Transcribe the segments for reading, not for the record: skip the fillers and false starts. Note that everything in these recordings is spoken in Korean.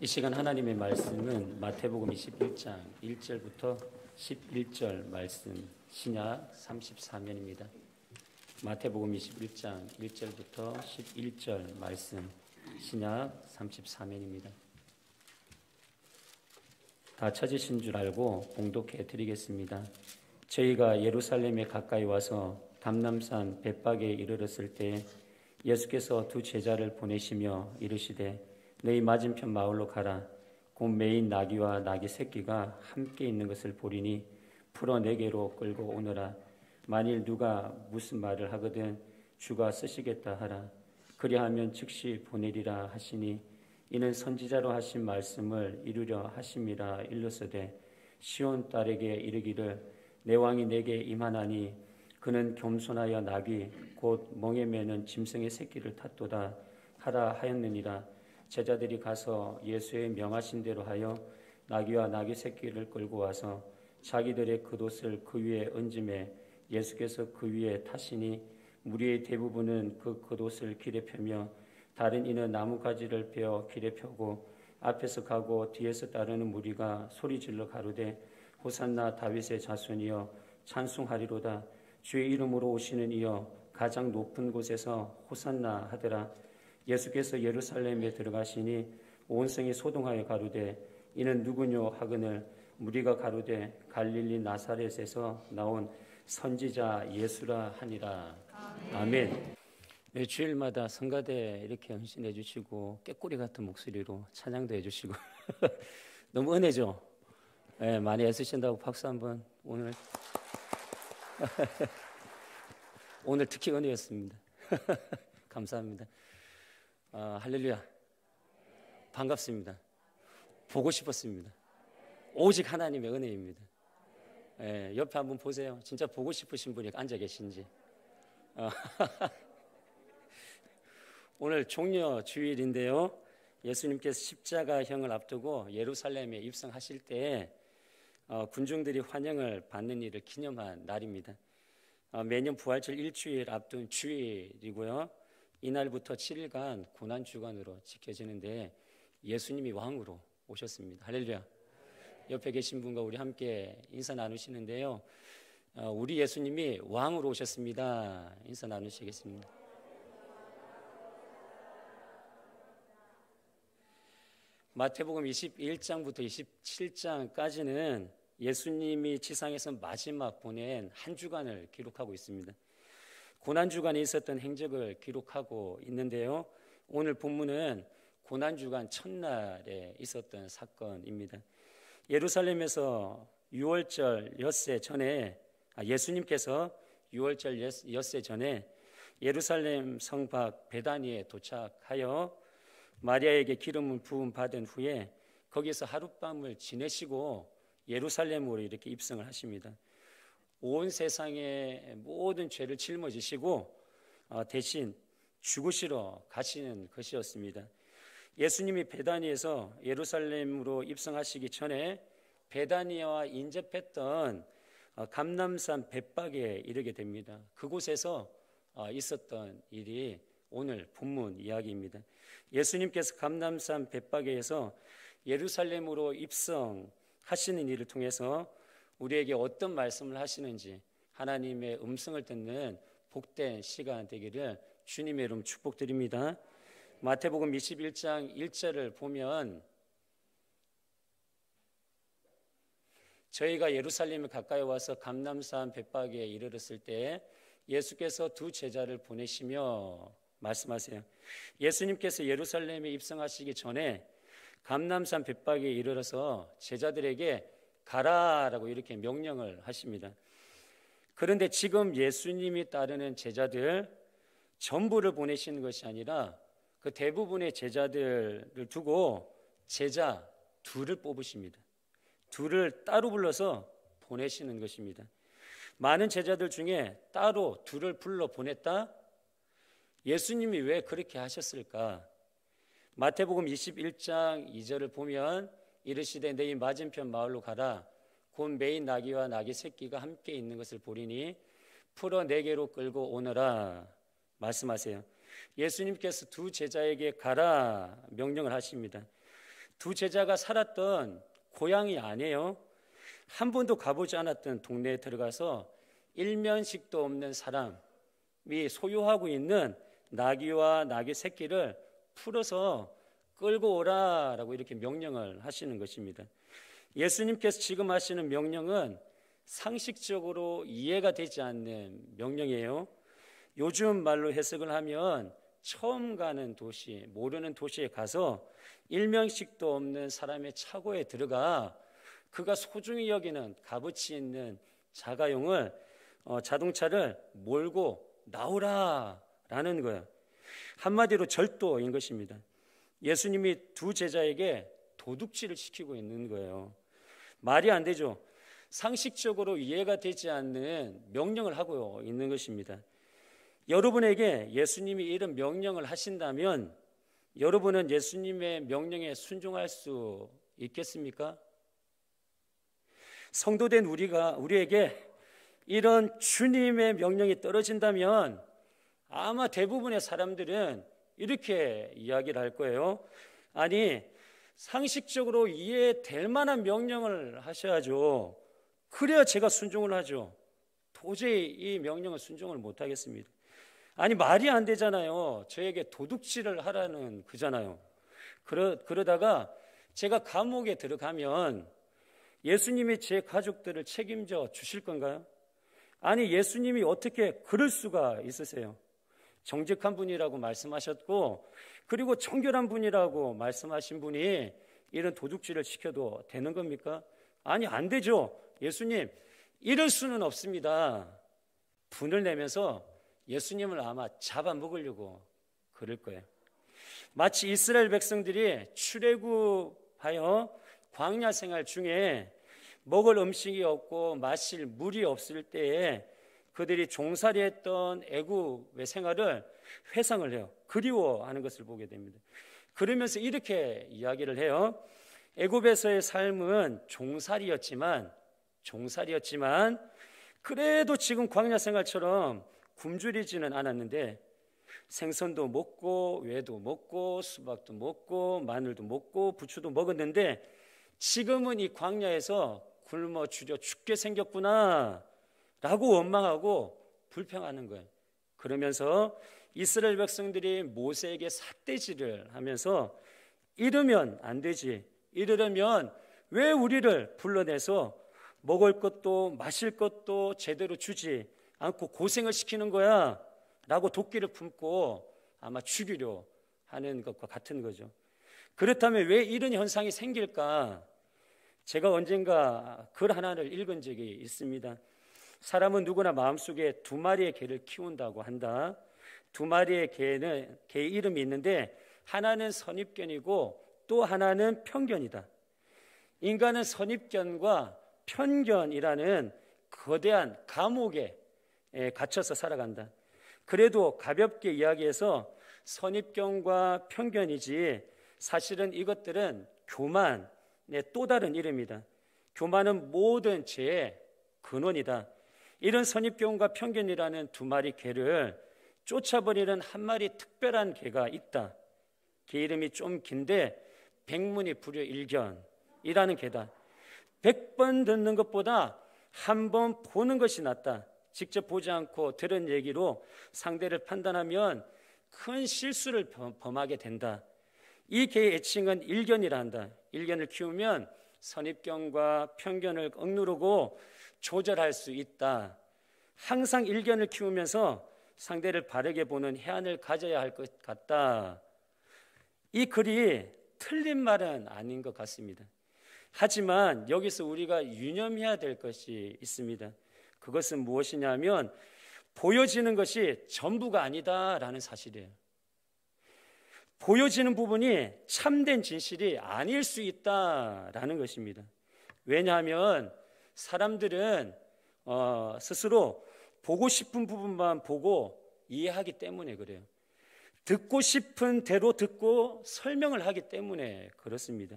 이 시간 하나님의 말씀은 마태복음 21장 1절부터 11절 말씀 신약 34면입니다. 마태복음 21장 1절부터 11절 말씀 신약 34면입니다. 다 찾으신 줄 알고 봉독해 드리겠습니다. 저희가 예루살렘에 가까이 와서 담남산 벳박에 이르렀을 때 예수께서 두 제자를 보내시며 이르시되 너희 맞은편 마을로 가라. 곧 매인 나귀와 나귀 새끼가 함께 있는 것을 보리니 풀어 내게로 끌고 오너라. 만일 누가 무슨 말을 하거든 주가 쓰시겠다 하라. 그리하면 즉시 보내리라 하시니 이는 선지자로 하신 말씀을 이루려 하심이라. 일러서되 시온 딸에게 이르기를 내 왕이 내게 임하나니 그는 겸손하여 나귀 곧 멍에 매는 짐승의 새끼를 탔도다 하라 하였느니라. 제자들이 가서 예수의 명하신 대로 하여 나귀와 나귀 새끼를 끌고 와서 자기들의 겉옷을 그 위에 얹음에 예수께서 그 위에 타시니 무리의 대부분은 그 겉옷을 길에 펴며 다른 이는 나뭇가지를 베어 길에 펴고 앞에서 가고 뒤에서 따르는 무리가 소리질러 가로되 호산나 다윗의 자손이여 찬송하리로다. 주의 이름으로 오시는 이여 가장 높은 곳에서 호산나 하더라. 예수께서 예루살렘에 들어가시니 온 성이 소동하여 가로되 이는 누구뇨 하거늘 무리가 가로되 갈릴리 나사렛에서 나온 선지자 예수라 하니라. 아멘. 매 주일마다 성가대 이렇게 헌신해 주시고 깨꼬리 같은 목소리로 찬양도 해 주시고 너무 은혜죠. 네, 많이 애쓰신다고 박수 한번. 오늘 특히 은혜였습니다. 감사합니다. 할렐루야. 반갑습니다. 보고 싶었습니다. 오직 하나님의 은혜입니다. 옆에 한번 보세요. 진짜 보고 싶으신 분이 앉아 계신지. 오늘 종려 주일인데요. 예수님께서 십자가형을 앞두고 예루살렘에 입성하실 때 군중들이 환영을 받는 일을 기념한 날입니다. 매년 부활절 일주일 앞둔 주일이고요. 이날부터 7일간 고난주간으로 지켜지는데 예수님이 왕으로 오셨습니다. 할렐루야. 옆에 계신 분과 우리 함께 인사 나누시는데요. 우리 예수님이 왕으로 오셨습니다. 인사 나누시겠습니다. 마태복음 21장부터 27장까지는 예수님이 지상에서 마지막 보낸 한 주간을 기록하고 있습니다. 고난주간에 있었던 행적을 기록하고 있는데요. 오늘 본문은 고난주간 첫날에 있었던 사건입니다. 예루살렘에서 유월절 엿새 전에 예수님께서 유월절 엿새 전에 예루살렘 성 밖 베다니에 도착하여 마리아에게 기름을 부음 받은 후에 거기서 하룻밤을 지내시고 예루살렘으로 이렇게 입성을 하십니다. 온 세상의 모든 죄를 짊어지시고 대신 죽으시러 가시는 것이었습니다. 예수님이 베다니에서 예루살렘으로 입성하시기 전에 베다니아와 인접했던 감람산 벳박에 이르게 됩니다. 그곳에서 있었던 일이 오늘 본문 이야기입니다. 예수님께서 감람산 벳박에서 예루살렘으로 입성하시는 일을 통해서 우리에게 어떤 말씀을 하시는지 하나님의 음성을 듣는 복된 시간 되기를 주님의 이름 축복드립니다. 마태복음 21장 1절을 보면 저희가 예루살렘에 가까이 와서 감람산 벳박에 이르렀을 때 예수께서 두 제자를 보내시며 말씀하세요. 예수님께서 예루살렘에 입성하시기 전에 감람산 벳박에 이르러서 제자들에게 가라라고 이렇게 명령을 하십니다. 그런데 지금 예수님이 따르는 제자들 전부를 보내시는 것이 아니라 그 대부분의 제자들을 두고 제자 둘을 뽑으십니다. 둘을 따로 불러서 보내시는 것입니다. 많은 제자들 중에 따로 둘을 불러 보냈다? 예수님이 왜 그렇게 하셨을까? 마태복음 21장 2절을 보면 이르시되 너희 맞은편 마을로 가라. 곧 매인 나귀와 나귀 새끼가 함께 있는 것을 보리니 풀어 내게로 끌고 오너라 말씀하세요. 예수님께서 두 제자에게 가라 명령을 하십니다. 두 제자가 살았던 고향이 아니에요. 한 번도 가보지 않았던 동네에 들어가서 일면식도 없는 사람이 소유하고 있는 나귀와 나귀 새끼를 풀어서 끌고 오라라고 이렇게 명령을 하시는 것입니다. 예수님께서 지금 하시는 명령은 상식적으로 이해가 되지 않는 명령이에요. 요즘 말로 해석을 하면 처음 가는 도시, 모르는 도시에 가서 일면식도 없는 사람의 차고에 들어가 그가 소중히 여기는 값어치 있는 자동차를 몰고 나오라라는 거예요. 한마디로 절도인 것입니다. 예수님이 두 제자에게 도둑질을 시키고 있는 거예요. 말이 안 되죠. 상식적으로 이해가 되지 않는 명령을 하고 있는 것입니다. 여러분에게 예수님이 이런 명령을 하신다면 여러분은 예수님의 명령에 순종할 수 있겠습니까? 성도된 우리에게 이런 주님의 명령이 떨어진다면 아마 대부분의 사람들은 이렇게 이야기를 할 거예요. 아니, 상식적으로 이해될 만한 명령을 하셔야죠. 그래야 제가 순종을 하죠. 도저히 이 명령을 순종을 못 하겠습니다. 아니, 말이 안 되잖아요. 저에게 도둑질을 하라는 그잖아요. 그러다가 제가 감옥에 들어가면 예수님이 제 가족들을 책임져 주실 건가요? 아니, 예수님이 어떻게 그럴 수가 있으세요? 정직한 분이라고 말씀하셨고, 그리고 청결한 분이라고 말씀하신 분이 이런 도둑질을 시켜도 되는 겁니까? 아니, 안 되죠. 예수님, 이럴 수는 없습니다. 분을 내면서 예수님을 아마 잡아먹으려고 그럴 거예요. 마치 이스라엘 백성들이 출애굽하여 광야 생활 중에 먹을 음식이 없고 마실 물이 없을 때에 그들이 종살이했던 애굽의 생활을 회상을 해요. 그리워하는 것을 보게 됩니다. 그러면서 이렇게 이야기를 해요. 애굽에서의 삶은 종살이였지만 그래도 지금 광야 생활처럼 굶주리지는 않았는데 생선도 먹고 외도 먹고 수박도 먹고 마늘도 먹고 부추도 먹었는데 지금은 이 광야에서 굶어 죽여 죽게 생겼구나 라고 원망하고 불평하는 거예요. 그러면서 이스라엘 백성들이 모세에게 삿대질을 하면서 이러면 안 되지, 이러려면 왜 우리를 불러내서 먹을 것도 마실 것도 제대로 주지 않고 고생을 시키는 거야 라고 도끼를 품고 아마 죽이려 하는 것과 같은 거죠. 그렇다면 왜 이런 현상이 생길까? 제가 언젠가 글 하나를 읽은 적이 있습니다. 사람은 누구나 마음속에 두 마리의 개를 키운다고 한다. 두 마리의 개 이름이 있는데 하나는 선입견이고 또 하나는 편견이다. 인간은 선입견과 편견이라는 거대한 감옥에 갇혀서 살아간다. 그래도 가볍게 이야기해서 선입견과 편견이지 사실은 이것들은 교만의 또 다른 이름이다. 교만은 모든 죄의 근원이다. 이런 선입견과 편견이라는 두 마리 개를 쫓아버리는 한 마리 특별한 개가 있다. 개 이름이 좀 긴데 백문이 불여일견이라는 개다. 100번 듣는 것보다 한 번 보는 것이 낫다. 직접 보지 않고 들은 얘기로 상대를 판단하면 큰 실수를 범하게 된다. 이 개의 애칭은 일견이라 한다. 일견을 키우면 선입견과 편견을 억누르고 조절할 수 있다. 항상 일견을 키우면서 상대를 바르게 보는 해안을 가져야 할 것 같다. 이 글이 틀린 말은 아닌 것 같습니다. 하지만 여기서 우리가 유념해야 될 것이 있습니다. 그것은 무엇이냐면 보여지는 것이 전부가 아니다라는 사실이에요. 보여지는 부분이 참된 진실이 아닐 수 있다라는 것입니다. 왜냐하면 사람들은 스스로 보고 싶은 부분만 보고 이해하기 때문에 그래요. 듣고 싶은 대로 듣고 설명을 하기 때문에 그렇습니다.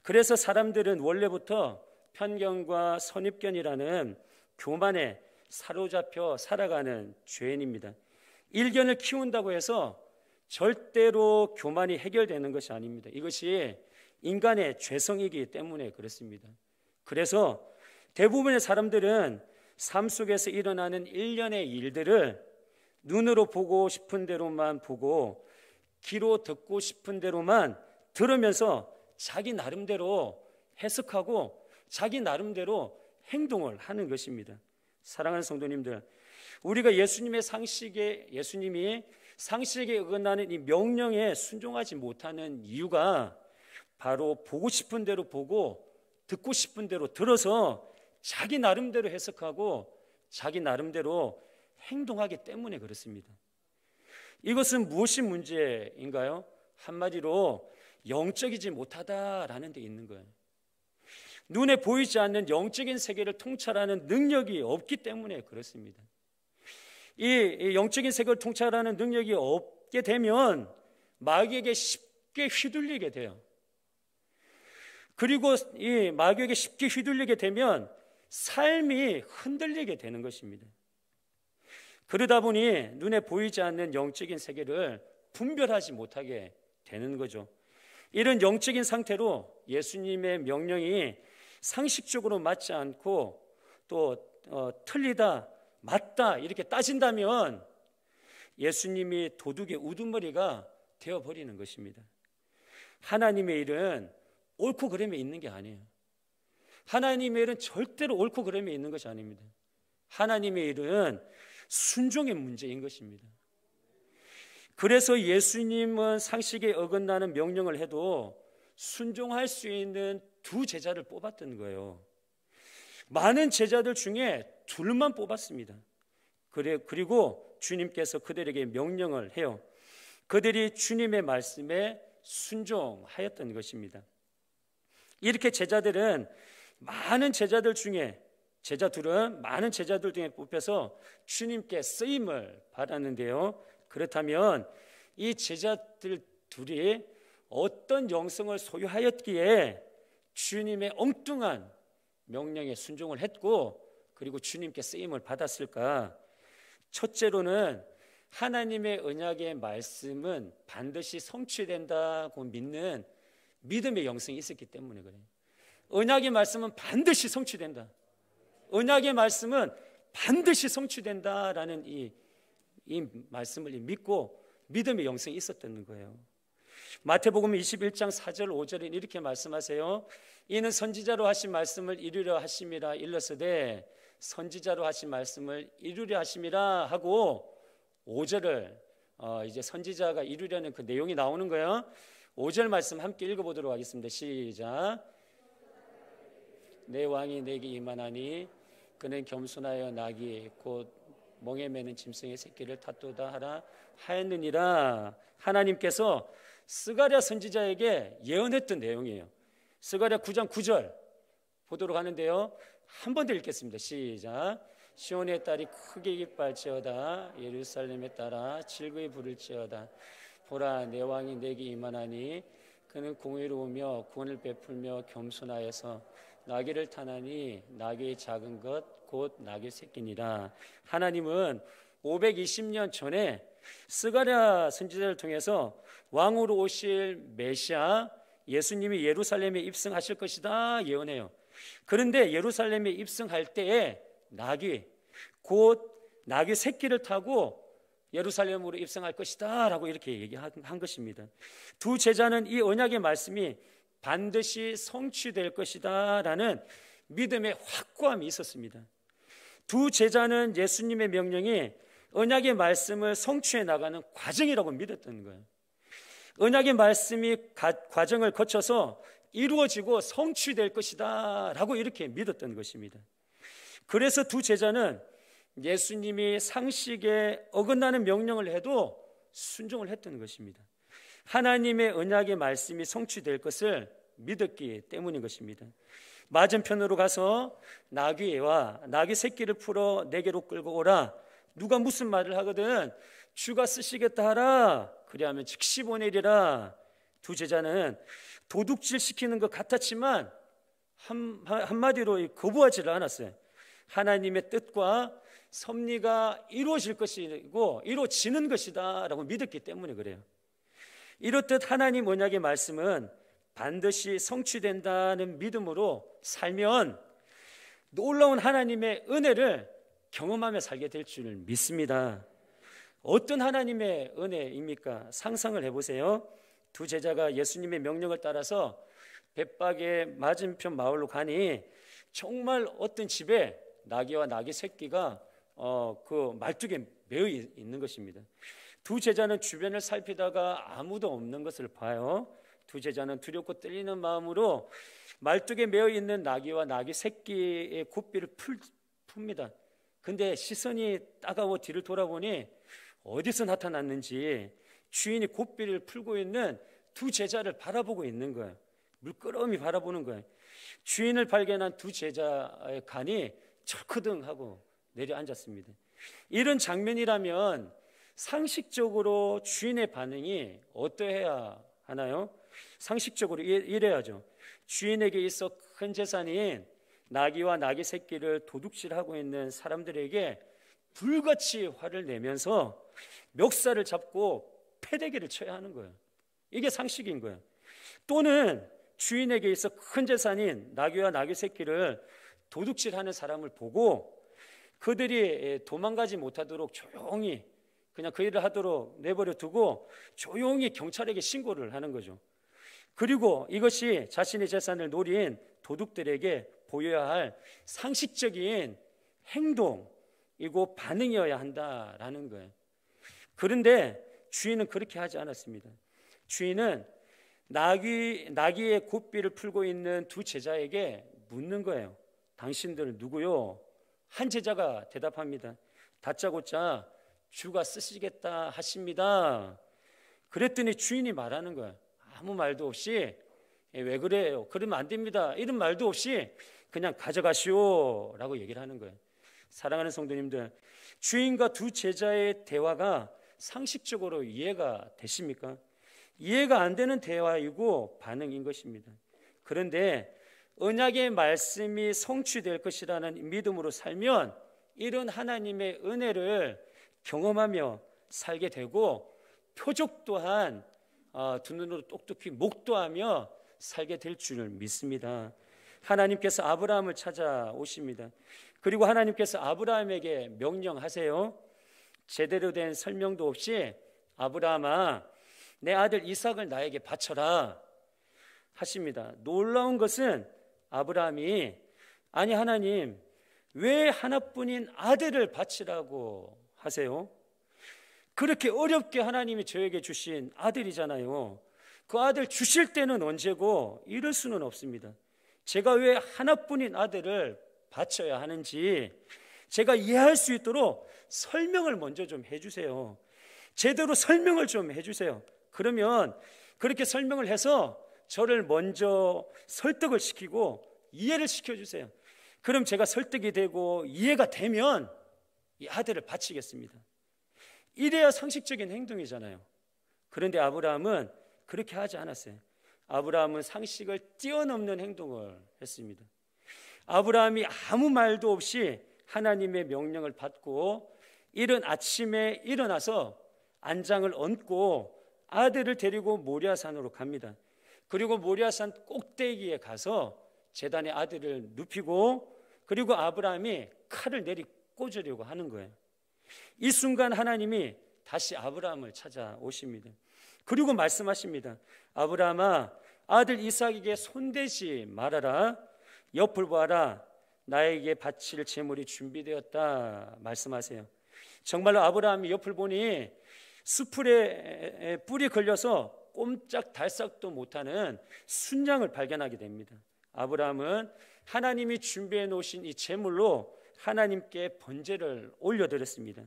그래서 사람들은 원래부터 편견과 선입견이라는 교만에 사로잡혀 살아가는 죄인입니다. 일견을 키운다고 해서 절대로 교만이 해결되는 것이 아닙니다. 이것이 인간의 죄성이기 때문에 그렇습니다. 그래서 대부분의 사람들은 삶 속에서 일어나는 일련의 일들을 눈으로 보고 싶은 대로만 보고 귀로 듣고 싶은 대로만 들으면서 자기 나름대로 해석하고 자기 나름대로 행동을 하는 것입니다. 사랑하는 성도님들, 우리가 예수님이 상식에 어긋나는 이 명령에 순종하지 못하는 이유가 바로 보고 싶은 대로 보고 듣고 싶은 대로 들어서 자기 나름대로 해석하고 자기 나름대로 행동하기 때문에 그렇습니다. 이것은 무엇이 문제인가요? 한마디로 영적이지 못하다라는 데 있는 거예요. 눈에 보이지 않는 영적인 세계를 통찰하는 능력이 없기 때문에 그렇습니다. 이 영적인 세계를 통찰하는 능력이 없게 되면 마귀에게 쉽게 휘둘리게 돼요. 그리고 이 마귀에게 쉽게 휘둘리게 되면 삶이 흔들리게 되는 것입니다. 그러다 보니 눈에 보이지 않는 영적인 세계를 분별하지 못하게 되는 거죠. 이런 영적인 상태로 예수님의 명령이 상식적으로 맞지 않고 또 틀리다, 맞다 이렇게 따진다면 예수님이 도둑의 우두머리가 되어버리는 것입니다. 하나님의 일은 옳고 그름에 있는 게 아니에요. 하나님의 일은 절대로 옳고 그름에 있는 것이 아닙니다. 하나님의 일은 순종의 문제인 것입니다. 그래서 예수님은 상식에 어긋나는 명령을 해도 순종할 수 있는 두 제자를 뽑았던 거예요. 많은 제자들 중에 둘만 뽑았습니다. 그리고 주님께서 그들에게 명령을 해요. 그들이 주님의 말씀에 순종하였던 것입니다. 이렇게 제자들은 제자 둘은 많은 제자들 중에 뽑혀서 주님께 쓰임을 받았는데요. 그렇다면 이 제자들 둘이 어떤 영성을 소유하였기에 주님의 엉뚱한 명령에 순종을 했고 그리고 주님께 쓰임을 받았을까? 첫째로는 하나님의 언약의 말씀은 반드시 성취된다고 믿는 믿음의 영성이 있었기 때문에 그래요. 언약의 말씀은 반드시 성취된다. 언약의 말씀은 반드시 성취된다라는 이 말씀을 믿고 믿음의 영성이 있었던 거예요. 마태복음 21장 4절 5절에 이렇게 말씀하세요. 이는 선지자로 하신 말씀을 이루려 하심이라 일렀으되 선지자로 하신 말씀을 이루려 하심이라 하고 5절을 이제 선지자가 이루려는 그 내용이 나오는 거예요. 5절 말씀 함께 읽어보도록 하겠습니다. 시작. 내 왕이 내게 임하나니 그는 겸손하여 나귀 곧 멍에 매는 짐승의 새끼를 탓도다 하라 하였느니라. 하나님께서 스가랴 선지자에게 예언했던 내용이에요. 스가랴 9장 9절 보도록 하는데요. 한 번 더 읽겠습니다. 시작. 시온의 딸이 크게 기뻐할지어다 예루살렘에 따라 즐거이 부를지어다. 보라 내 왕이 내게 임하나니 그는 공의로우며 구원을 베풀며 겸손하여서 나귀를 타나니 나귀의 작은 것 곧 나귀 새끼니라. 하나님은 520년 전에 스가랴 선지자를 통해서 왕으로 오실 메시아 예수님이 예루살렘에 입성하실 것이다 예언해요. 그런데 예루살렘에 입성할 때에 나귀 곧 나귀 새끼를 타고 예루살렘으로 입성할 것이다 라고 이렇게 얘기한 것입니다. 두 제자는 이 언약의 말씀이 반드시 성취될 것이다 라는 믿음의 확고함이 있었습니다. 두 제자는 예수님의 명령이 언약의 말씀을 성취해 나가는 과정이라고 믿었던 거예요. 언약의 말씀이 과정을 거쳐서 이루어지고 성취될 것이다 라고 이렇게 믿었던 것입니다. 그래서 두 제자는 예수님이 상식에 어긋나는 명령을 해도 순종을 했던 것입니다. 하나님의 언약의 말씀이 성취될 것을 믿었기 때문인 것입니다. 맞은편으로 가서 나귀와 나귀 새끼를 풀어 내게로 끌고 오라. 누가 무슨 말을 하거든 주가 쓰시겠다 하라. 그리하면 즉시 보내리라. 두 제자는 도둑질 시키는 것 같았지만 한마디로 거부하지를 않았어요. 하나님의 뜻과 섭리가 이루어질 것이고 이루어지는 것이다 라고 믿었기 때문에 그래요. 이렇듯 하나님 언약의 말씀은 반드시 성취된다는 믿음으로 살면 놀라운 하나님의 은혜를 경험하며 살게 될 줄 믿습니다. 어떤 하나님의 은혜입니까? 상상을 해보세요. 두 제자가 예수님의 명령을 따라서 벳박의 맞은편 마을로 가니 정말 어떤 집에 나귀와 나귀 새끼가 그 말뚝에 매여 있는 것입니다. 두 제자는 주변을 살피다가 아무도 없는 것을 봐요. 두 제자는 두렵고 떨리는 마음으로 말뚝에 매여 있는 나귀와 나귀 새끼의 굽비를 풉니다. 근데 시선이 따가워 뒤를 돌아보니 어디서 나타났는지 주인이 굽비를 풀고 있는 두 제자를 바라보고 있는 거예요. 물끄러미 바라보는 거예요. 주인을 발견한 두 제자의 간이 철커덩하고 내려앉았습니다. 이런 장면이라면 상식적으로 주인의 반응이 어떠해야 하나요? 상식적으로 이래야죠. 주인에게 있어 큰 재산인 나귀와 나귀 새끼를 도둑질하고 있는 사람들에게 불같이 화를 내면서 멱살을 잡고 패대기를 쳐야 하는 거예요. 이게 상식인 거예요. 또는 주인에게 있어 큰 재산인 나귀와 나귀 새끼를 도둑질하는 사람을 보고 그들이 도망가지 못하도록 조용히 그냥 그 일을 하도록 내버려 두고 조용히 경찰에게 신고를 하는 거죠. 그리고 이것이 자신의 재산을 노린 도둑들에게 보여야 할 상식적인 행동이고 반응이어야 한다라는 거예요. 그런데 주인은 그렇게 하지 않았습니다. 주인은 나귀의 굽비를 풀고 있는 두 제자에게 묻는 거예요. 당신들 누구요? 한 제자가 대답합니다. 다짜고짜 주가 쓰시겠다 하십니다. 그랬더니 주인이 말하는 거예요. 아무 말도 없이 왜 그래요? 그러면 안 됩니다. 이런 말도 없이 그냥 가져가시오 라고 얘기를 하는 거예요. 사랑하는 성도님들, 주인과 두 제자의 대화가 상식적으로 이해가 되십니까? 이해가 안 되는 대화이고 반응인 것입니다. 그런데 언약의 말씀이 성취될 것이라는 믿음으로 살면 이런 하나님의 은혜를 경험하며 살게 되고 표적 또한 두 눈으로 똑똑히 목도하며 살게 될 줄 믿습니다. 하나님께서 아브라함을 찾아오십니다. 그리고 하나님께서 아브라함에게 명령하세요. 제대로 된 설명도 없이 아브라함아 내 아들 이삭을 나에게 바쳐라 하십니다. 놀라운 것은 아브라함이 아니 하나님 왜 하나뿐인 아들을 바치라고 하세요? 그렇게 어렵게 하나님이 저에게 주신 아들이잖아요. 그 아들 주실 때는 언제고 이럴 수는 없습니다. 제가 왜 하나뿐인 아들을 바쳐야 하는지 제가 이해할 수 있도록 설명을 먼저 좀 해주세요. 제대로 설명을 좀 해주세요. 그러면 그렇게 설명을 해서 저를 먼저 설득을 시키고 이해를 시켜주세요. 그럼 제가 설득이 되고 이해가 되면 이 아들을 바치겠습니다. 이래야 상식적인 행동이잖아요. 그런데 아브라함은 그렇게 하지 않았어요. 아브라함은 상식을 뛰어넘는 행동을 했습니다. 아브라함이 아무 말도 없이 하나님의 명령을 받고 이른 아침에 일어나서 안장을 얹고 아들을 데리고 모리아산으로 갑니다. 그리고 모리아산 꼭대기에 가서 제단에 아들을 눕히고 그리고 아브라함이 칼을 내리 꽂으려고 하는 거예요. 이 순간 하나님이 다시 아브라함을 찾아오십니다. 그리고 말씀하십니다. 아브라함아 아들 이삭에게 손대지 말아라. 옆을 보아라. 나에게 바칠 제물이 준비되었다 말씀하세요. 정말로 아브라함이 옆을 보니 수풀에 뿔이 걸려서 꼼짝달싹도 못하는 순양을 발견하게 됩니다. 아브라함은 하나님이 준비해 놓으신 이 제물로 하나님께 번제를 올려드렸습니다.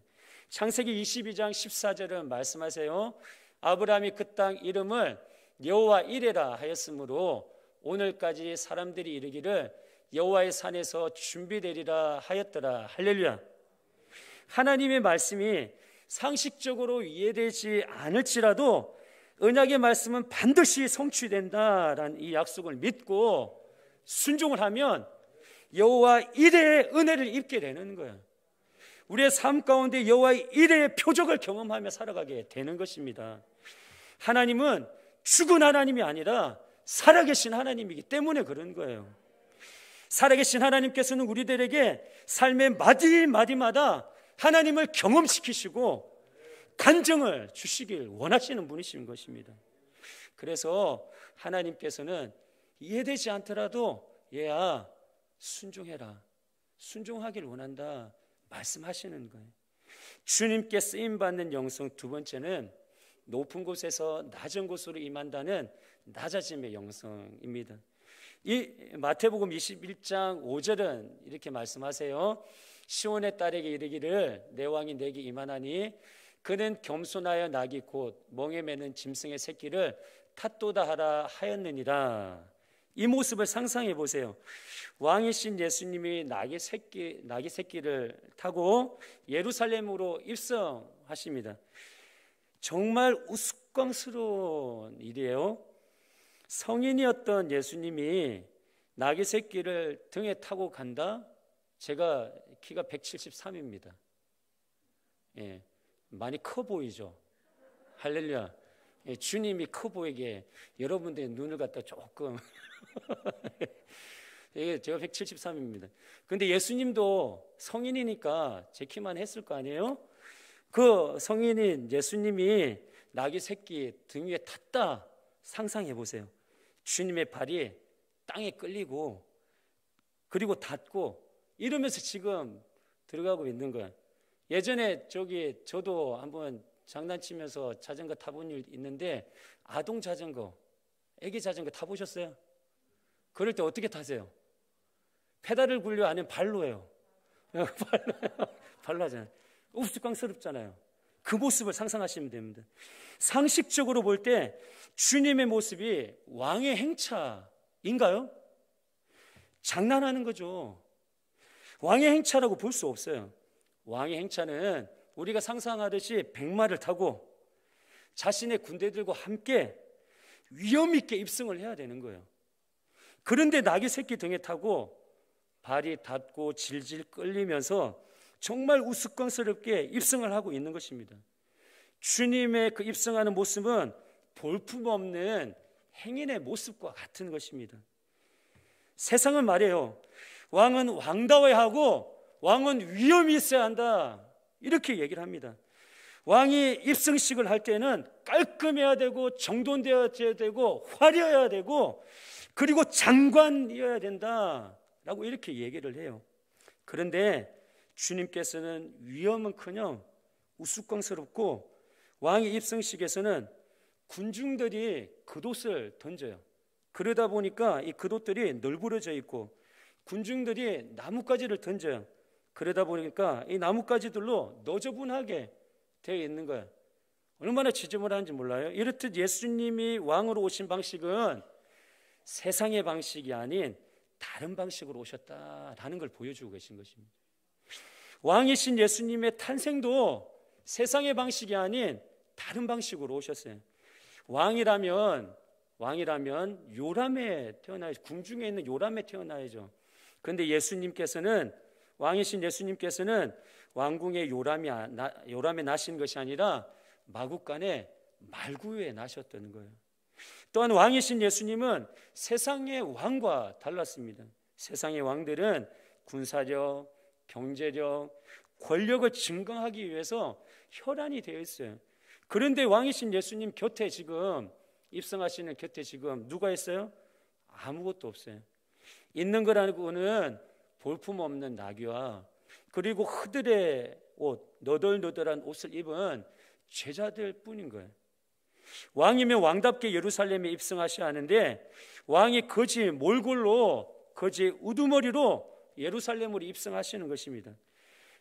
창세기 22장 14절은 말씀하세요. 아브라함이 그 땅 이름을 여호와 이레라 하였으므로 오늘까지 사람들이 이르기를 여호와의 산에서 준비되리라 하였더라. 할렐루야. 하나님의 말씀이 상식적으로 이해되지 않을지라도 언약의 말씀은 반드시 성취된다라는 이 약속을 믿고 순종을 하면 여호와 이레의 은혜를 입게 되는 거예요. 우리의 삶 가운데 여호와의 이레의 표적을 경험하며 살아가게 되는 것입니다. 하나님은 죽은 하나님이 아니라 살아계신 하나님이기 때문에 그런 거예요. 살아계신 하나님께서는 우리들에게 삶의 마디마디마다 하나님을 경험시키시고 간증을 주시길 원하시는 분이신 것입니다. 그래서 하나님께서는 이해되지 않더라도 얘야 순종해라, 순종하길 원한다 말씀하시는 거예요. 주님께 쓰임받는 영성 두 번째는 높은 곳에서 낮은 곳으로 임한다는 낮아짐의 영성입니다. 이 마태복음 21장 5절은 이렇게 말씀하세요. 시온의 딸에게 이르기를 내 왕이 내게 임하나니 그는 겸손하여 낙이 곧 멍에 매는 짐승의 새끼를 탓도다 하라 하였느니라. 이 모습을 상상해 보세요. 왕이신 예수님이 낙의 새끼를 타고 예루살렘으로 입성하십니다. 정말 우스꽝스러운 일이에요. 성인이었던 예수님이 낙의 새끼를 등에 타고 간다? 제가 키가 173입니다. 예, 많이 커 보이죠? 할렐루야. 예, 주님이 커 보이게 여러분들의 눈을 갖다 조금 예, 제가 173입니다. 근데 예수님도 성인이니까 제 키만 했을 거 아니에요? 그 성인인 예수님이 낙의 새끼 등 위에 탔다 상상해 보세요. 주님의 발이 땅에 끌리고 그리고 닿고 이러면서 지금 들어가고 있는 거예요. 예전에 저도 한번 장난치면서 자전거 타본 일 있는데 아동 자전거, 애기 자전거 타보셨어요? 그럴 때 어떻게 타세요? 페달을 굴려 아니면 발로 해요. 발로 하잖아요. 우스꽝스럽잖아요. 그 모습을 상상하시면 됩니다. 상식적으로 볼 때 주님의 모습이 왕의 행차인가요? 장난하는 거죠. 왕의 행차라고 볼 수 없어요. 왕의 행차는 우리가 상상하듯이 백마를 타고 자신의 군대들과 함께 위험 있게 입성을 해야 되는 거예요. 그런데 낙의 새끼 등에 타고 발이 닿고 질질 끌리면서 정말 우스꽝스럽게 입성을 하고 있는 것입니다. 주님의 그 입성하는 모습은 볼품없는 행인의 모습과 같은 것입니다. 세상은 말해요. 왕은 왕다워야 하고 왕은 위험이 있어야 한다. 이렇게 얘기를 합니다. 왕이 입성식을 할 때는 깔끔해야 되고 정돈되어야 되고 화려해야 되고 그리고 장관이어야 된다라고 이렇게 얘기를 해요. 그런데 주님께서는 위험은커녕 우스꽝스럽고 왕의 입성식에서는 군중들이 겉옷을 던져요. 그러다 보니까 이 겉옷들이 널브러져 있고 군중들이 나뭇가지를 던져요. 그러다 보니까 이 나뭇가지들로 너저분하게 되어 있는 거예요. 얼마나 지저분한지 몰라요. 이렇듯 예수님이 왕으로 오신 방식은 세상의 방식이 아닌 다른 방식으로 오셨다라는 걸 보여주고 계신 것입니다. 왕이신 예수님의 탄생도 세상의 방식이 아닌 다른 방식으로 오셨어요. 왕이라면 요람에 태어나야죠. 궁중에 있는 요람에 태어나야죠. 그런데 예수님께서는 왕이신 예수님께서는 왕궁의 요람에 나신 것이 아니라 마국간의 말구에 나셨다는 거예요. 또한 왕이신 예수님은 세상의 왕과 달랐습니다. 세상의 왕들은 군사력, 경제력, 권력을 증강하기 위해서 혈안이 되어 있어요. 그런데 왕이신 예수님 곁에 지금 입성하시는 곁에 지금 누가 있어요? 아무것도 없어요. 있는 거라고는 볼품없는 나귀와 그리고 흐드레 옷, 너덜너덜한 옷을 입은 제자들 뿐인 거예요. 왕이면 왕답게 예루살렘에 입성하셔야 하는데 왕이 거지 몰골로 거지 우두머리로 예루살렘으로 입성하시는 것입니다.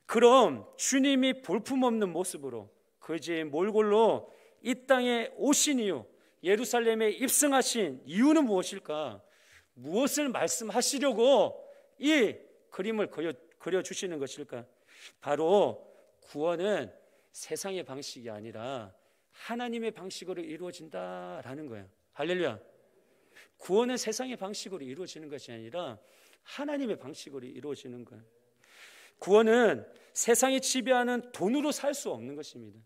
그럼 주님이 볼품없는 모습으로 거지 몰골로 이 땅에 오신 이유, 예루살렘에 입성하신 이유는 무엇일까? 무엇을 말씀하시려고 이 그림을 그려주시는 것일까? 바로 구원은 세상의 방식이 아니라 하나님의 방식으로 이루어진다라는 거예요. 할렐루야. 구원은 세상의 방식으로 이루어지는 것이 아니라 하나님의 방식으로 이루어지는 거예요. 구원은 세상이 지배하는 돈으로 살 수 없는 것입니다.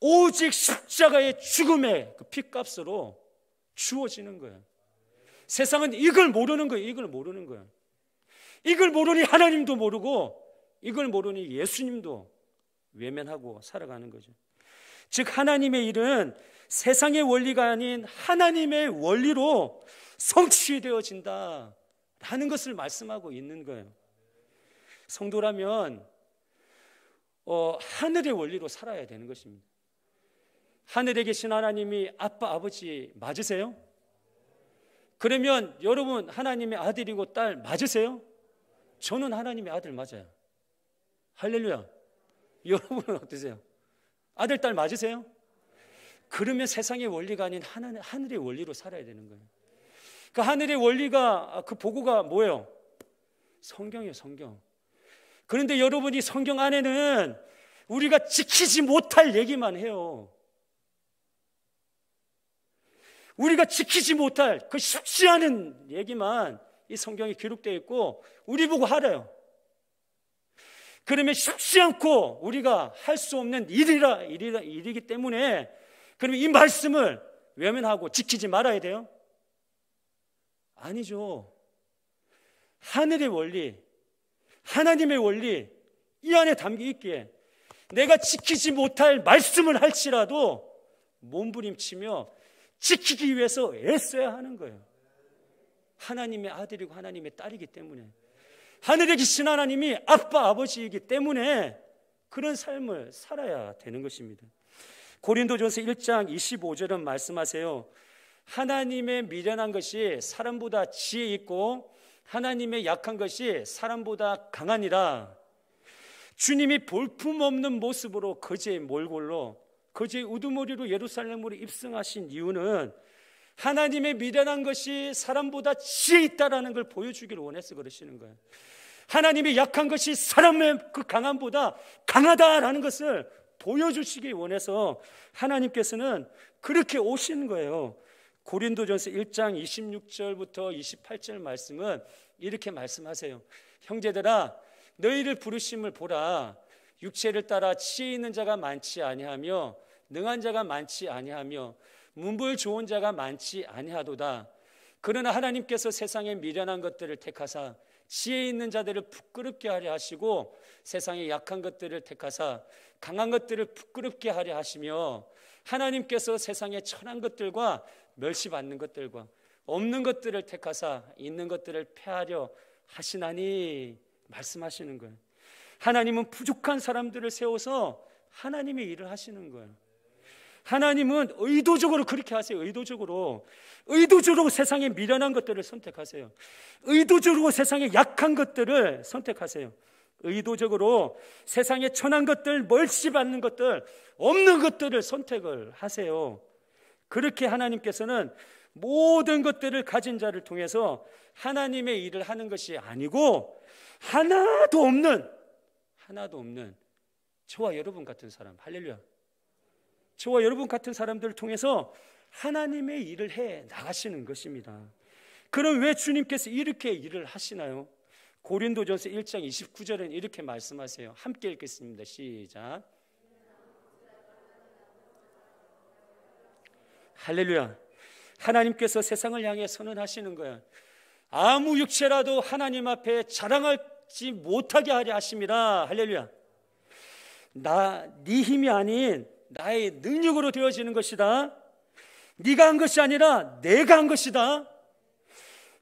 오직 십자가의 죽음의 그 핏값으로 주어지는 거예요. 세상은 이걸 모르는 거예요. 이걸 모르는 거예요. 이걸 모르니 하나님도 모르고 이걸 모르니 예수님도 외면하고 살아가는 거죠. 즉 하나님의 일은 세상의 원리가 아닌 하나님의 원리로 성취되어진다 라는 것을 말씀하고 있는 거예요. 성도라면 하늘의 원리로 살아야 되는 것입니다. 하늘에 계신 하나님이 아빠, 아버지 맞으세요? 그러면 여러분 하나님의 아들이고 딸 맞으세요? 저는 하나님의 아들 맞아요. 할렐루야. 여러분은 어떠세요? 아들, 딸 맞으세요? 그러면 세상의 원리가 아닌 하늘의 원리로 살아야 되는 거예요. 그 하늘의 원리가, 그 보고가 뭐예요? 성경이에요, 성경. 그런데 여러분이 성경 안에는 우리가 지키지 못할 얘기만 해요. 우리가 지키지 못할 그 쉽지 않은 얘기만 이 성경에 기록되어 있고 우리 보고 하래요. 그러면 쉽지 않고 우리가 할 수 없는 일이기 때문에 그러면 이 말씀을 외면하고 지키지 말아야 돼요? 아니죠. 하늘의 원리, 하나님의 원리 이 안에 담겨 있기에 내가 지키지 못할 말씀을 할지라도 몸부림치며 지키기 위해서 애써야 하는 거예요. 하나님의 아들이고 하나님의 딸이기 때문에, 하늘에 계신 하나님이 아빠, 아버지이기 때문에 그런 삶을 살아야 되는 것입니다. 고린도전서 1장 25절은 말씀하세요. 하나님의 미련한 것이 사람보다 지혜 있고 하나님의 약한 것이 사람보다 강하니라. 주님이 볼품없는 모습으로 거제의 몰골로 거제의 우두머리로 예루살렘으로 입성하신 이유는 하나님의 미련한 것이 사람보다 지혜 있다라는 걸 보여주기를 원해서 그러시는 거예요. 하나님의 약한 것이 사람의 그 강함보다 강하다라는 것을 보여주시기 원해서 하나님께서는 그렇게 오신 거예요. 고린도전서 1장 26절부터 28절 말씀은 이렇게 말씀하세요. 형제들아, 너희를 부르심을 보라. 육체를 따라 지혜 있는 자가 많지 아니하며 능한 자가 많지 아니하며 문벌 좋은 자가 많지 아니하도다. 그러나 하나님께서 세상에 미련한 것들을 택하사 지혜 있는 자들을 부끄럽게 하려 하시고 세상에 약한 것들을 택하사 강한 것들을 부끄럽게 하려 하시며 하나님께서 세상에 천한 것들과 멸시받는 것들과 없는 것들을 택하사 있는 것들을 폐하려 하시나니 말씀하시는 거예요. 하나님은 부족한 사람들을 세워서 하나님의 일을 하시는 거예요. 하나님은 의도적으로 그렇게 하세요. 의도적으로 세상에 미련한 것들을 선택하세요. 의도적으로 세상에 약한 것들을 선택하세요. 의도적으로 세상에 천한 것들, 멸시받는 것들, 없는 것들을 선택을 하세요. 그렇게 하나님께서는 모든 것들을 가진 자를 통해서 하나님의 일을 하는 것이 아니고 하나도 없는 저와 여러분 같은 사람, 할렐루야, 저와 여러분 같은 사람들을 통해서 하나님의 일을 해 나가시는 것입니다. 그럼 왜 주님께서 이렇게 일을 하시나요? 고린도전서 1장 29절은 이렇게 말씀하세요. 함께 읽겠습니다. 시작. 할렐루야. 하나님께서 세상을 향해 선언하시는 거예요. 아무 육체라도 하나님 앞에 자랑하지 못하게 하려 하심이라. 할렐루야. 네 힘이 아닌 나의 능력으로 되어지는 것이다. 네가 한 것이 아니라 내가 한 것이다.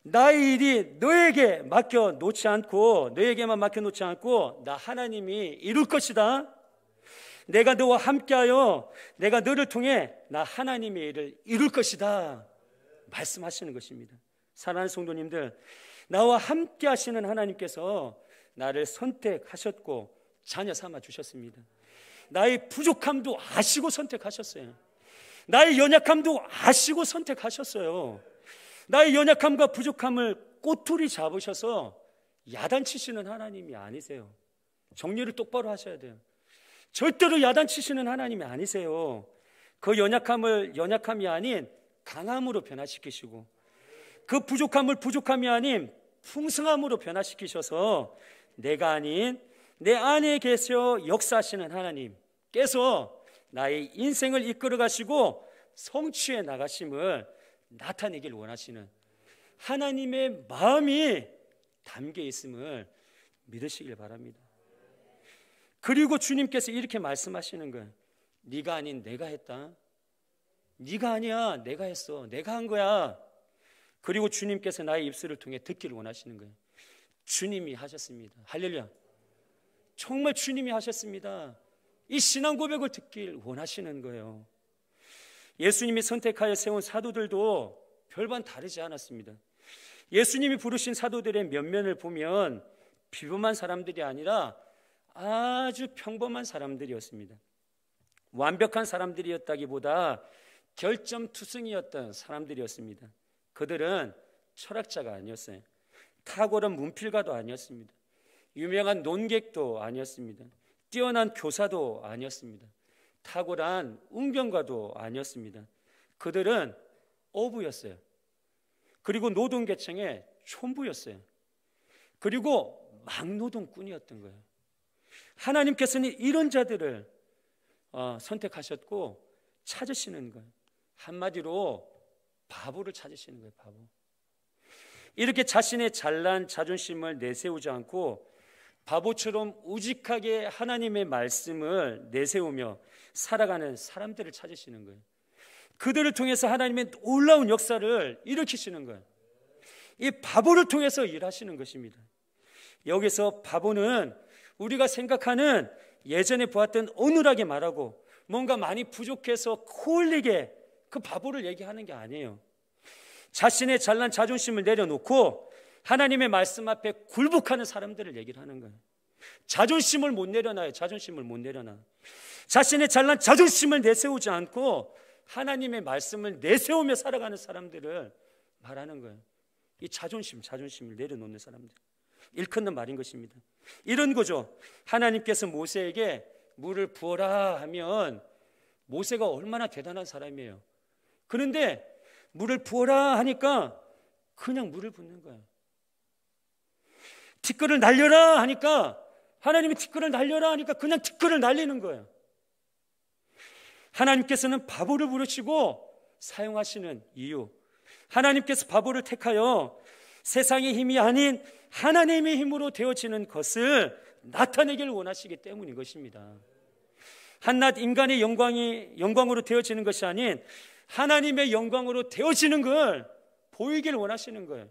나의 일이 너에게 맡겨놓지 않고 너에게만 맡겨놓지 않고 나 하나님이 이룰 것이다. 내가 너와 함께하여 내가 너를 통해 나 하나님의 일을 이룰 것이다 말씀하시는 것입니다. 사랑하는 성도님들, 나와 함께 하시는 하나님께서 나를 선택하셨고 자녀 삼아 주셨습니다. 나의 부족함도 아시고 선택하셨어요. 나의 연약함도 아시고 선택하셨어요. 나의 연약함과 부족함을 꼬투리 잡으셔서 야단치시는 하나님이 아니세요. 정리를 똑바로 하셔야 돼요. 절대로 야단치시는 하나님이 아니세요. 그 연약함이 아닌 강함으로 변화시키시고 그 부족함을 부족함이 아닌 풍성함으로 변화시키셔서 내가 아닌 내 안에 계셔 역사하시는 하나님께서 나의 인생을 이끌어 가시고 성취해 나가심을 나타내길 원하시는 하나님의 마음이 담겨 있음을 믿으시길 바랍니다. 그리고 주님께서 이렇게 말씀하시는 거예요. 네가 아닌 내가 했다. 네가 아니야, 내가 했어. 내가 한 거야. 그리고 주님께서 나의 입술을 통해 듣기를 원하시는 거예요. 주님이 하셨습니다. 할렐루야. 정말 주님이 하셨습니다. 이 신앙 고백을 듣길 원하시는 거예요. 예수님이 선택하여 세운 사도들도 별반 다르지 않았습니다. 예수님이 부르신 사도들의 면면을 보면 비범한 사람들이 아니라 아주 평범한 사람들이었습니다. 완벽한 사람들이었다기보다 결점투성이었던 사람들이었습니다. 그들은 철학자가 아니었어요. 탁월한 문필가도 아니었습니다. 유명한 논객도 아니었습니다. 뛰어난 교사도 아니었습니다. 탁월한 웅변가도 아니었습니다. 그들은 어부였어요. 그리고 노동계층의 촌부였어요. 그리고 막노동꾼이었던 거예요. 하나님께서는 이런 자들을 선택하셨고 찾으시는 거예요. 한마디로 바보를 찾으시는 거예요. 바보. 이렇게 자신의 잘난 자존심을 내세우지 않고 바보처럼 우직하게 하나님의 말씀을 내세우며 살아가는 사람들을 찾으시는 거예요. 그들을 통해서 하나님의 놀라운 역사를 일으키시는 거예요. 이 바보를 통해서 일하시는 것입니다. 여기서 바보는 우리가 생각하는 예전에 보았던 어눌하게 말하고 뭔가 많이 부족해서 콜리게 그 바보를 얘기하는 게 아니에요. 자신의 잘난 자존심을 내려놓고 하나님의 말씀 앞에 굴복하는 사람들을 얘기를 하는 거예요. 자존심을 못 내려놔요. 자존심을 못 내려놔. 자신의 잘난 자존심을 내세우지 않고 하나님의 말씀을 내세우며 살아가는 사람들을 말하는 거예요. 이 자존심을 내려놓는 사람들. 일컫는 말인 것입니다. 이런 거죠. 하나님께서 모세에게 물을 부어라 하면 모세가 얼마나 대단한 사람이에요. 그런데 물을 부어라 하니까 그냥 물을 붓는 거예요. 티끌을 날려라 하니까 하나님이 티끌을 날려라 하니까 그냥 티끌을 날리는 거예요. 하나님께서는 바보를 부르시고 사용하시는 이유, 하나님께서 바보를 택하여 세상의 힘이 아닌 하나님의 힘으로 되어지는 것을 나타내기를 원하시기 때문인 것입니다. 한낱 인간의 영광으로 되어지는 것이 아닌 하나님의 영광으로 되어지는 걸 보이길 원하시는 거예요.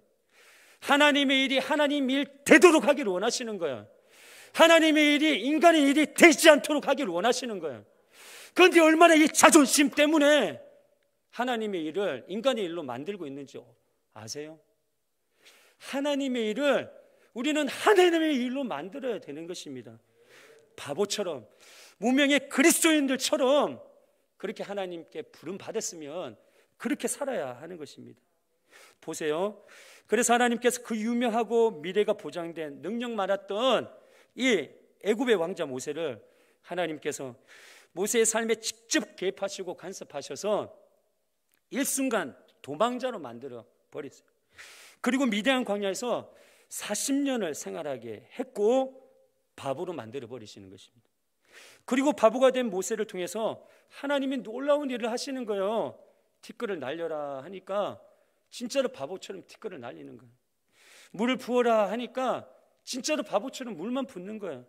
하나님의 일이 하나님 일 되도록 하기를 원하시는 거예요. 하나님의 일이 인간의 일이 되지 않도록 하기를 원하시는 거예요. 그런데 얼마나 이 자존심 때문에 하나님의 일을 인간의 일로 만들고 있는지 아세요? 하나님의 일을 우리는 하나님의 일로 만들어야 되는 것입니다. 바보처럼 무명의 그리스도인들처럼 그렇게 하나님께 부름 받았으면 그렇게 살아야 하는 것입니다. 보세요. 그래서 하나님께서 그 유명하고 미래가 보장된 능력 많았던 이 애굽의 왕자 모세를 하나님께서 모세의 삶에 직접 개입하시고 간섭하셔서 일순간 도망자로 만들어 버렸어요. 그리고 미디안 광야에서 40년을 생활하게 했고 바보로 만들어 버리시는 것입니다. 그리고 바보가 된 모세를 통해서 하나님이 놀라운 일을 하시는 거예요. 티끌을 날려라 하니까 진짜로 바보처럼 티끌을 날리는 거예요. 물을 부어라 하니까 진짜로 바보처럼 물만 붓는 거예요.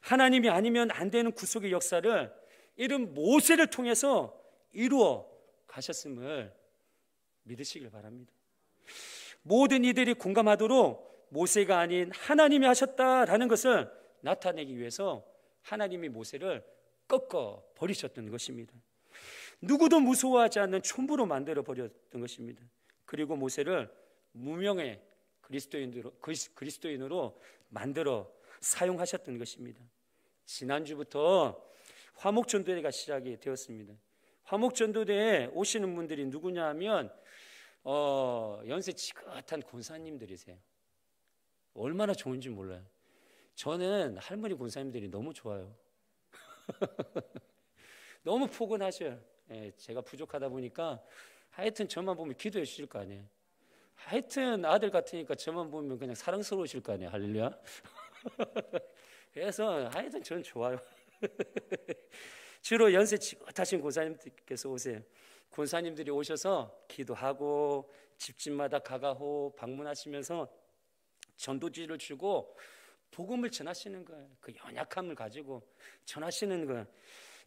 하나님이 아니면 안 되는 구속의 역사를 이런 모세를 통해서 이루어 가셨음을 믿으시길 바랍니다. 모든 이들이 공감하도록 모세가 아닌 하나님이 하셨다라는 것을 나타내기 위해서 하나님이 모세를 꺾어 버리셨던 것입니다. 누구도 무서워하지 않는 촌부로 만들어 버렸던 것입니다. 그리고 모세를 무명의 그리스도인으로 만들어 사용하셨던 것입니다. 지난주부터 화목전도대가 시작이 되었습니다. 화목전도대에 오시는 분들이 누구냐 하면 연세 지긋한 권사님들이세요. 얼마나 좋은지 몰라요. 저는 할머니 권사님들이 너무 좋아요. 너무 포근하셔요. 제가 부족하다 보니까 하여튼 저만 보면 기도해 주실 거 아니에요. 하여튼 아들 같으니까 저만 보면 그냥 사랑스러우실 거 아니에요. 할렐루야. 그래서 하여튼 저는 좋아요. 주로 연세 지긋하신 권사님께서 오세요. 권사님들이 오셔서 기도하고 집집마다 가가호 방문하시면서 전도지를 주고 복음을 전하시는 거예요. 그 연약함을 가지고 전하시는 거예요.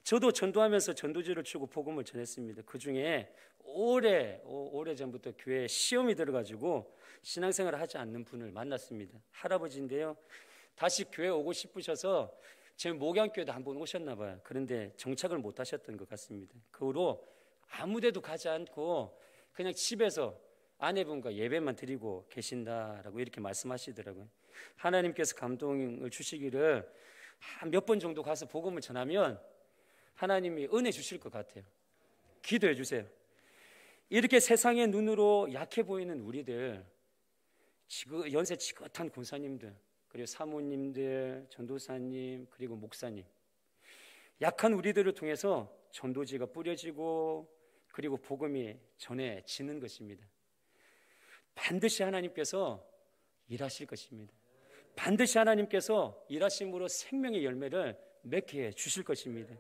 저도 전도하면서 전도지를 주고 복음을 전했습니다. 그 중에 오래전부터 교회에 시험이 들어가지고 신앙생활을 하지 않는 분을 만났습니다. 할아버지인데요. 다시 교회 오고 싶으셔서 제 목양교회도 한번 오셨나 봐요. 그런데 정착을 못 하셨던 것 같습니다. 그 후로 아무 데도 가지 않고 그냥 집에서 아내분과 예배만 드리고 계신다라고 이렇게 말씀하시더라고요. 하나님께서 감동을 주시기를 몇 번 정도 가서 복음을 전하면 하나님이 은혜 주실 것 같아요. 기도해 주세요. 이렇게 세상의 눈으로 약해 보이는 우리들, 연세 지긋한 권사님들, 그리고 사모님들, 전도사님, 그리고 목사님, 약한 우리들을 통해서 전도지가 뿌려지고 그리고 복음이 전해지는 것입니다. 반드시 하나님께서 일하실 것입니다. 반드시 하나님께서 일하심으로 생명의 열매를 맺게 해 주실 것입니다.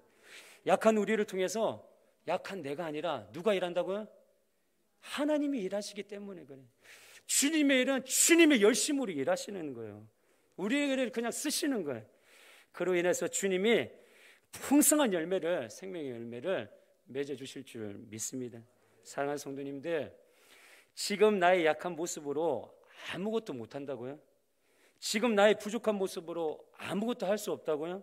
약한 우리를 통해서 약한 내가 아니라 누가 일한다고요? 하나님이 일하시기 때문에 그래요. 주님의 일은 주님의 열심으로 일하시는 거예요. 우리를 그냥 쓰시는 거예요. 그로 인해서 주님이 풍성한 열매를, 생명의 열매를 맺어주실 줄 믿습니다. 사랑하는 성도님들, 지금 나의 약한 모습으로 아무것도 못한다고요? 지금 나의 부족한 모습으로 아무것도 할 수 없다고요?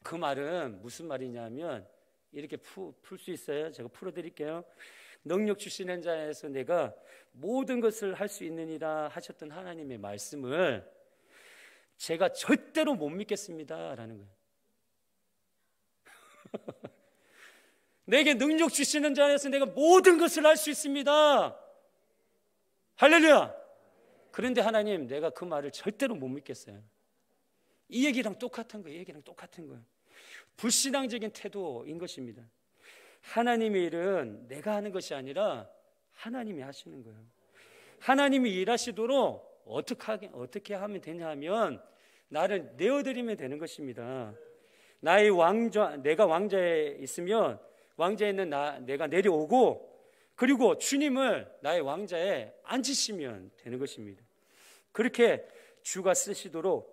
그 말은 무슨 말이냐면 이렇게 풀 수 있어요. 제가 풀어드릴게요. 능력 주시는 자에서 내가 모든 것을 할 수 있느니라 하셨던 하나님의 말씀을 제가 절대로 못 믿겠습니다 라는 거예요. 내게 능력 주시는 자에서 내가 모든 것을 할 수 있습니다. 할렐루야. 그런데 하나님, 내가 그 말을 절대로 못 믿겠어요. 이 얘기랑 똑같은 거예요. 이 얘기랑 똑같은 거예요. 불신앙적인 태도인 것입니다. 하나님의 일은 내가 하는 것이 아니라 하나님이 하시는 거예요. 하나님이 일하시도록 어떻게 하면 되냐 하면 나를 내어드리면 되는 것입니다. 내가 왕좌에 있으면 왕좌에 있는 내가 내려오고 그리고 주님을 나의 왕좌에 앉히시면 되는 것입니다. 그렇게 주가 쓰시도록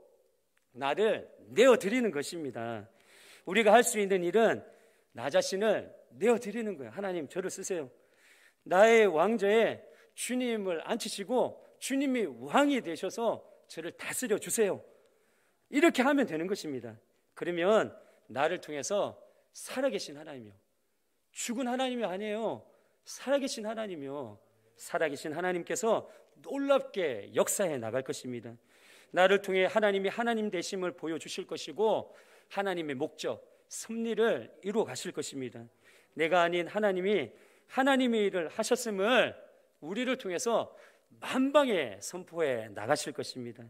나를 내어드리는 것입니다. 우리가 할 수 있는 일은 나 자신을 내어드리는 거예요. 하나님, 저를 쓰세요. 나의 왕좌에 주님을 앉히시고 주님이 왕이 되셔서 저를 다스려 주세요. 이렇게 하면 되는 것입니다. 그러면 나를 통해서 살아계신 하나님이요, 죽은 하나님이 아니에요. 살아계신 하나님이요, 살아계신 하나님께서 놀랍게 역사해 나갈 것입니다. 나를 통해 하나님이 하나님 되심을 보여주실 것이고 하나님의 목적, 섭리를 이루어 가실 것입니다. 내가 아닌 하나님이 하나님의 일을 하셨음을 우리를 통해서 만방에 선포해 나가실 것입니다.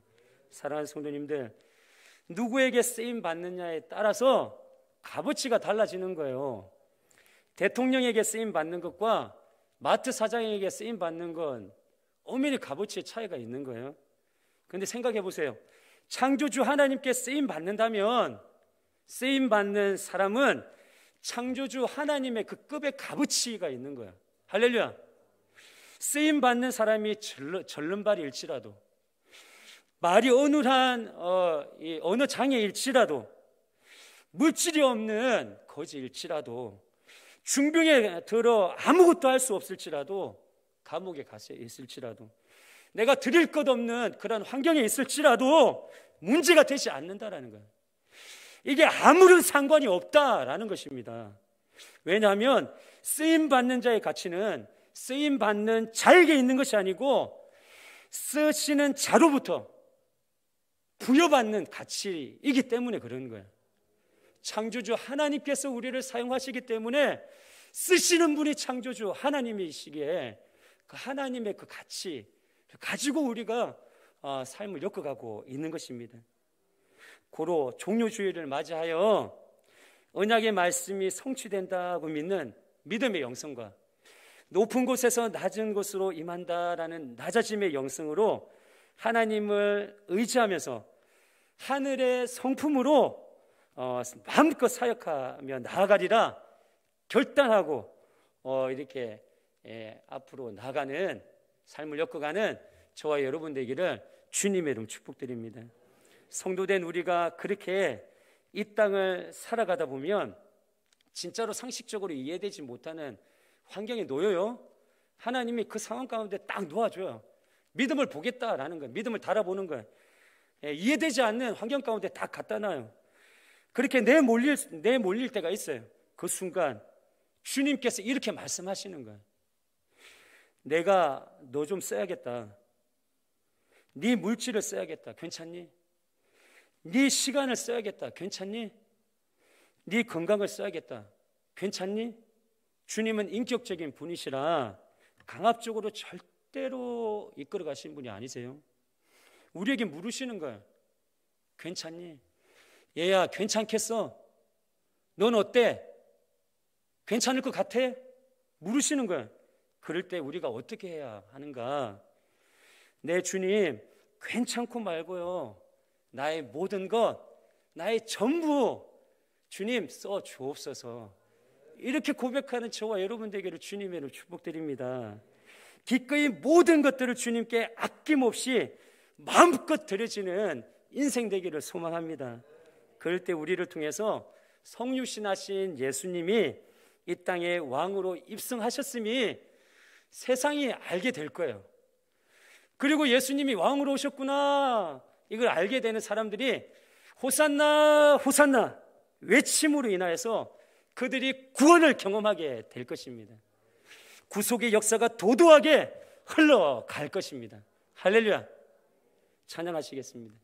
사랑하는 성도님들, 누구에게 쓰임 받느냐에 따라서 값어치가 달라지는 거예요. 대통령에게 쓰임 받는 것과 마트 사장에게 쓰임 받는 건 엄연히 값어치의 차이가 있는 거예요. 그런데 생각해 보세요. 창조주 하나님께 쓰임 받는다면 쓰임 받는 사람은 창조주 하나님의 그 급의 값어치가 있는 거야. 할렐루야. 쓰임 받는 사람이 절름발일지라도, 말이 어눌한 언어 장애일지라도, 물질이 없는 거지일지라도, 중병에 들어 아무것도 할 수 없을지라도, 감옥에 가서 있을지라도, 내가 드릴 것 없는 그런 환경에 있을지라도 문제가 되지 않는다라는 거예요. 이게 아무런 상관이 없다라는 것입니다. 왜냐하면 쓰임받는 자의 가치는 쓰임받는 자에게 있는 것이 아니고 쓰시는 자로부터 부여받는 가치이기 때문에 그런 거예요. 창조주 하나님께서 우리를 사용하시기 때문에 쓰시는 분이 창조주 하나님이시기에 그 하나님의 그 가치 가지고 우리가 삶을 엮어가고 있는 것입니다. 고로 종료주의를 맞이하여 언약의 말씀이 성취된다고 믿는 믿음의 영성과 높은 곳에서 낮은 곳으로 임한다라는 낮아짐의 영성으로 하나님을 의지하면서 하늘의 성품으로 마음껏 사역하며 나아가리라 결단하고 이렇게 앞으로 나가는 삶을 엮어가는 저와 여러분 되기를 주님의 이름 축복드립니다. 성도된 우리가 그렇게 이 땅을 살아가다 보면 진짜로 상식적으로 이해되지 못하는 환경에 놓여요. 하나님이 그 상황 가운데 딱 놓아줘요. 믿음을 보겠다라는 거예요. 믿음을 달아보는 거예요. 이해되지 않는 환경 가운데 딱 갖다 놔요. 그렇게 내몰릴 때가 있어요. 그 순간 주님께서 이렇게 말씀하시는 거예요. 내가 너 좀 써야겠다. 네 물질을 써야겠다. 괜찮니? 네 시간을 써야겠다. 괜찮니? 네 건강을 써야겠다. 괜찮니? 주님은 인격적인 분이시라 강압적으로 절대로 이끌어 가신 분이 아니세요. 우리에게 물으시는 거예요. 괜찮니? 얘야, 괜찮겠어? 넌 어때? 괜찮을 것 같아? 물으시는 거예요. 그럴 때 우리가 어떻게 해야 하는가? 내 주님, 괜찮고 말고요, 나의 모든 것, 나의 전부 주님 써 주옵소서. 이렇게 고백하는 저와 여러분들에게 주님의 이름으로 축복드립니다. 기꺼이 모든 것들을 주님께 아낌없이 마음껏 드려지는 인생 되기를 소망합니다. 그럴 때 우리를 통해서 성육신하신 예수님이 이 땅에 왕으로 입성하셨음이 세상이 알게 될 거예요. 그리고 예수님이 왕으로 오셨구나, 이걸 알게 되는 사람들이 호산나 호산나 외침으로 인하여서 그들이 구원을 경험하게 될 것입니다. 구속의 역사가 도도하게 흘러갈 것입니다. 할렐루야. 찬양하시겠습니다.